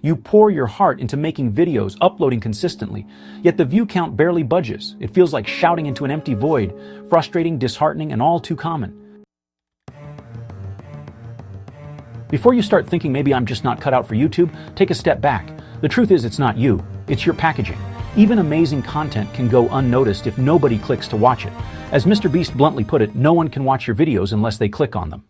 You pour your heart into making videos, uploading consistently, yet the view count barely budges. It feels like shouting into an empty void, frustrating, disheartening, and all too common. Before you start thinking maybe I'm just not cut out for YouTube, take a step back. The truth is it's not you, it's your packaging. Even amazing content can go unnoticed if nobody clicks to watch it. As MrBeast bluntly put it, no one can watch your videos unless they click on them.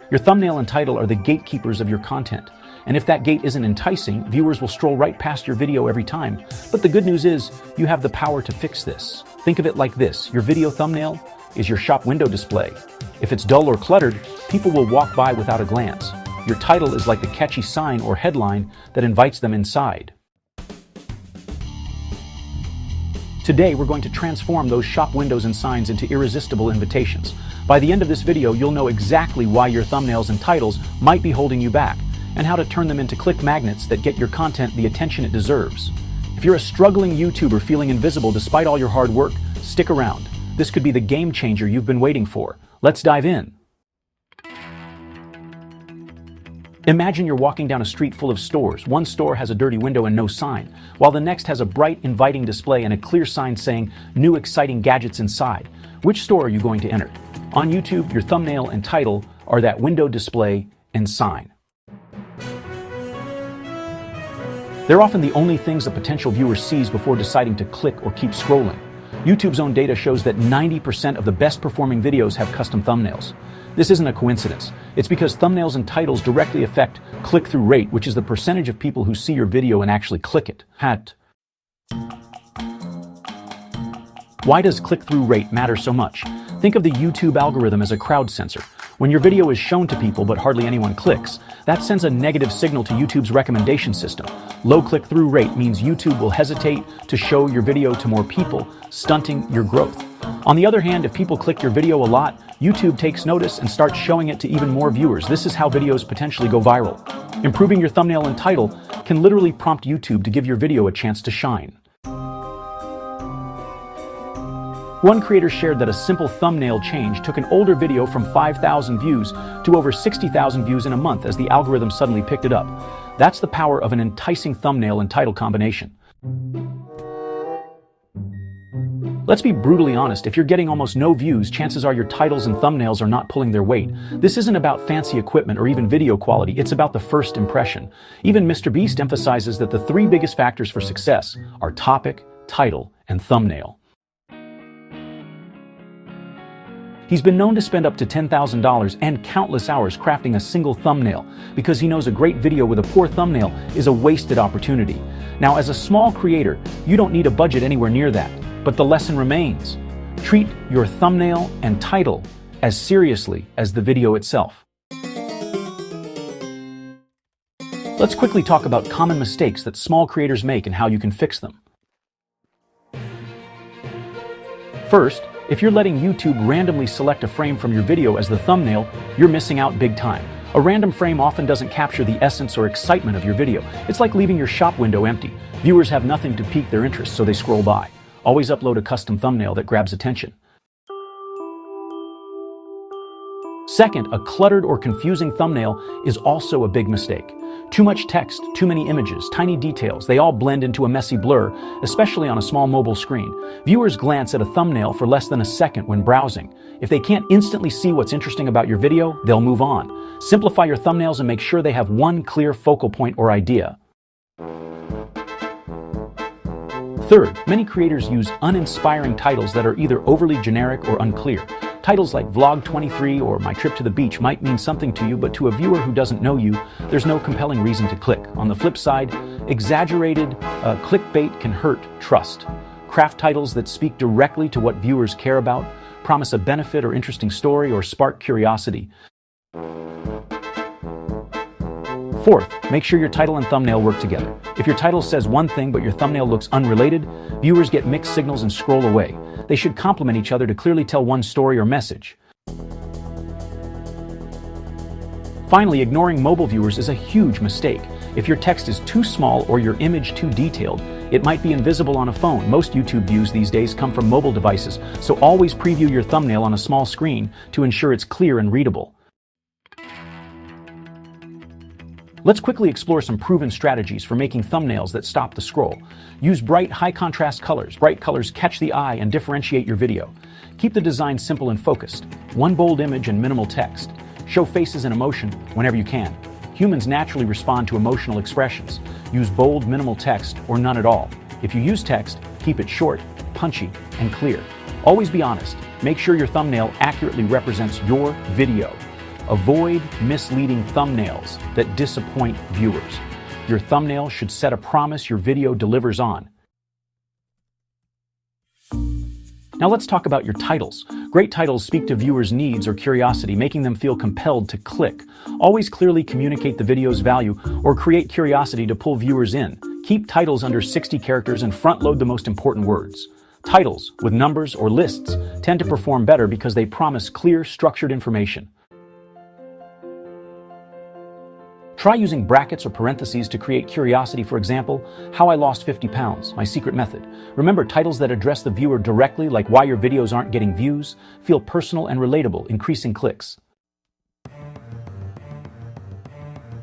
Your thumbnail and title are the gatekeepers of your content. And if that gate isn't enticing, viewers will stroll right past your video every time. But the good news is, you have the power to fix this. Think of it like this: your video thumbnail is your shop window display. If it's dull or cluttered, people will walk by without a glance. Your title is like the catchy sign or headline that invites them inside. Today, we're going to transform those shop windows and signs into irresistible invitations. By the end of this video, you'll know exactly why your thumbnails and titles might be holding you back, and how to turn them into click magnets that get your content the attention it deserves. If you're a struggling YouTuber feeling invisible despite all your hard work, stick around. This could be the game changer you've been waiting for. Let's dive in. Imagine you're walking down a street full of stores. One store has a dirty window and no sign, while the next has a bright, inviting display and a clear sign saying, "New exciting gadgets inside." Which store are you going to enter? On YouTube, your thumbnail and title are that window display and sign. They're often the only things a potential viewer sees before deciding to click or keep scrolling. YouTube's own data shows that 90% of the best performing videos have custom thumbnails. This isn't a coincidence. It's because thumbnails and titles directly affect click-through rate, which is the percentage of people who see your video and actually click it. Why does click-through rate matter so much? Think of the YouTube algorithm as a crowd sensor. When your video is shown to people but hardly anyone clicks, that sends a negative signal to YouTube's recommendation system. Low click-through rate means YouTube will hesitate to show your video to more people, stunting your growth. On the other hand, if people click your video a lot, YouTube takes notice and starts showing it to even more viewers. This is how videos potentially go viral. Improving your thumbnail and title can literally prompt YouTube to give your video a chance to shine. One creator shared that a simple thumbnail change took an older video from 5,000 views to over 60,000 views in a month as the algorithm suddenly picked it up. That's the power of an enticing thumbnail and title combination. Let's be brutally honest, if you're getting almost no views, chances are your titles and thumbnails are not pulling their weight. This isn't about fancy equipment or even video quality, it's about the first impression. Even MrBeast emphasizes that the three biggest factors for success are topic, title, and thumbnail. He's been known to spend up to $10,000 and countless hours crafting a single thumbnail because he knows a great video with a poor thumbnail is a wasted opportunity. Now, as a small creator, you don't need a budget anywhere near that, but the lesson remains. Treat your thumbnail and title as seriously as the video itself. Let's quickly talk about common mistakes that small creators make and how you can fix them. First, if you're letting YouTube randomly select a frame from your video as the thumbnail, you're missing out big time. A random frame often doesn't capture the essence or excitement of your video. It's like leaving your shop window empty. Viewers have nothing to pique their interest, so they scroll by. Always upload a custom thumbnail that grabs attention. Second, a cluttered or confusing thumbnail is also a big mistake. Too much text, too many images, tiny details, they all blend into a messy blur, especially on a small mobile screen. Viewers glance at a thumbnail for less than a second when browsing. If they can't instantly see what's interesting about your video, they'll move on. Simplify your thumbnails and make sure they have one clear focal point or idea. Third, many creators use uninspiring titles that are either overly generic or unclear. Titles like Vlog 23 or My Trip to the Beach might mean something to you, but to a viewer who doesn't know you, there's no compelling reason to click. On the flip side, exaggerated clickbait can hurt trust. Craft titles that speak directly to what viewers care about, promise a benefit or interesting story, or spark curiosity. Fourth, make sure your title and thumbnail work together. If your title says one thing but your thumbnail looks unrelated, viewers get mixed signals and scroll away. They should complement each other to clearly tell one story or message. Finally, ignoring mobile viewers is a huge mistake. If your text is too small or your image too detailed, it might be invisible on a phone. Most YouTube views these days come from mobile devices, so always preview your thumbnail on a small screen to ensure it's clear and readable. Let's quickly explore some proven strategies for making thumbnails that stop the scroll. Use bright, high-contrast colors. Bright colors catch the eye and differentiate your video. Keep the design simple and focused. One bold image and minimal text. Show faces and emotion whenever you can. Humans naturally respond to emotional expressions. Use bold, minimal text or none at all. If you use text, keep it short, punchy, and clear. Always be honest. Make sure your thumbnail accurately represents your video. Avoid misleading thumbnails that disappoint viewers. Your thumbnail should set a promise your video delivers on. Now let's talk about your titles. Great titles speak to viewers' needs or curiosity, making them feel compelled to click. Always clearly communicate the video's value or create curiosity to pull viewers in. Keep titles under 60 characters and front-load the most important words. Titles with numbers or lists tend to perform better because they promise clear, structured information. Try using brackets or parentheses to create curiosity. For example, how I lost 50 pounds, my secret method. Remember, titles that address the viewer directly, like why your videos aren't getting views, feel personal and relatable, increasing clicks.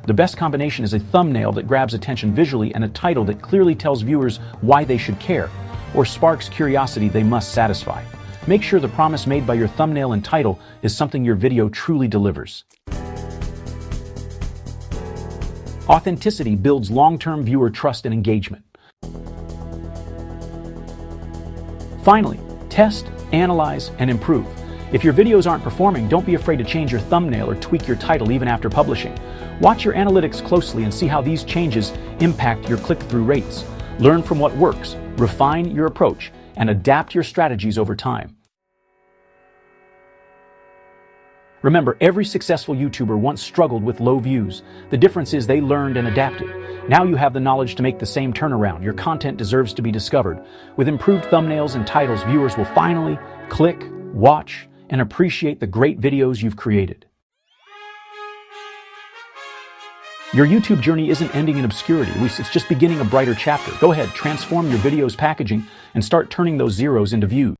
The best combination is a thumbnail that grabs attention visually and a title that clearly tells viewers why they should care, or sparks curiosity they must satisfy. Make sure the promise made by your thumbnail and title is something your video truly delivers. Authenticity builds long-term viewer trust and engagement. Finally, test, analyze, and improve. If your videos aren't performing, don't be afraid to change your thumbnail or tweak your title even after publishing. Watch your analytics closely and see how these changes impact your click-through rates. Learn from what works, refine your approach, and adapt your strategies over time. Remember, every successful YouTuber once struggled with low views. The difference is they learned and adapted. Now you have the knowledge to make the same turnaround. Your content deserves to be discovered. With improved thumbnails and titles, viewers will finally click, watch, and appreciate the great videos you've created. Your YouTube journey isn't ending in obscurity. At least it's just beginning a brighter chapter. Go ahead, transform your video's packaging and start turning those zeros into views.